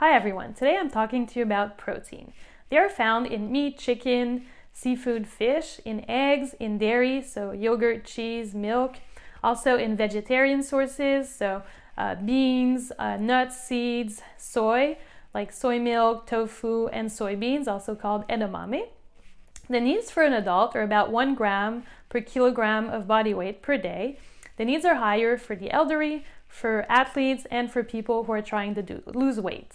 Hi everyone, today I'm talking to you about protein. They are found in meat, chicken, seafood, fish, in eggs, in dairy, so yogurt, cheese, milk, also in vegetarian sources, so beans, nuts, seeds, soy, like soy milk, tofu, and soybeans, also called edamame. The needs for an adult are about 1 gram per kilogram of body weight per day. The needs are higher for the elderly, for athletes, and for people who are trying to lose weight.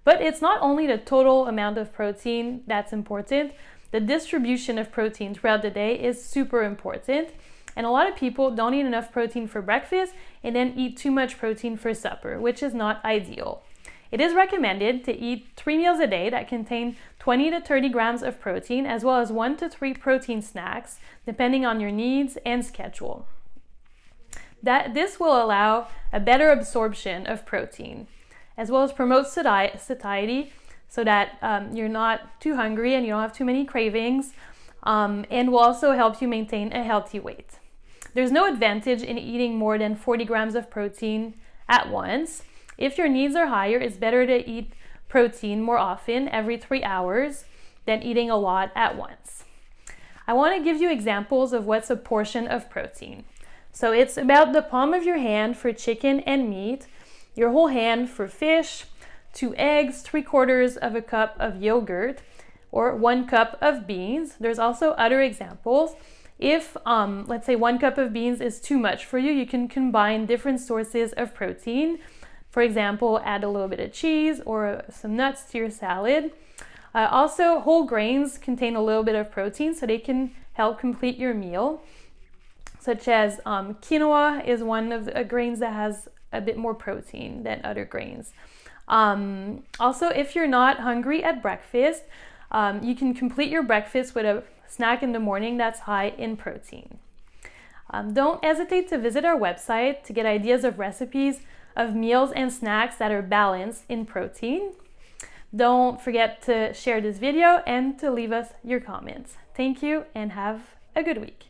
But it's not only the total amount of protein that's important. The distribution of protein throughout the day is super important. And a lot of people don't eat enough protein for breakfast and then eat too much protein for supper, which is not ideal. It is recommended to eat 3 meals a day that contain 20 to 30 grams of protein, as well as 1 to 3 protein snacks, depending on your needs and schedule. This will allow a better absorption of protein, as well as promote satiety so that you're not too hungry and you don't have too many cravings, and will also help you maintain a healthy weight. There's no advantage in eating more than 40 grams of protein at once. If your needs are higher, it's better to eat protein more often, every 3 hours, than eating a lot at once. I want to give you examples of what's a portion of protein. So it's about the palm of your hand for chicken and meat, your whole hand for fish, 2 eggs, 3/4 of a cup of yogurt, or 1 cup of beans. There's also other examples. If, let's say 1 cup of beans is too much for you, you can combine different sources of protein. For example, add a little bit of cheese or some nuts to your salad. Also, whole grains contain a little bit of protein, so they can help complete your meal, such as quinoa is one of the grains that has a bit more protein than other grains. Also, if you're not hungry at breakfast, you can complete your breakfast with a snack in the morning that's high in protein. Don't hesitate to visit our website to get ideas of recipes of meals and snacks that are balanced in protein. Don't forget to share this video and to leave us your comments. Thank you and have a good week.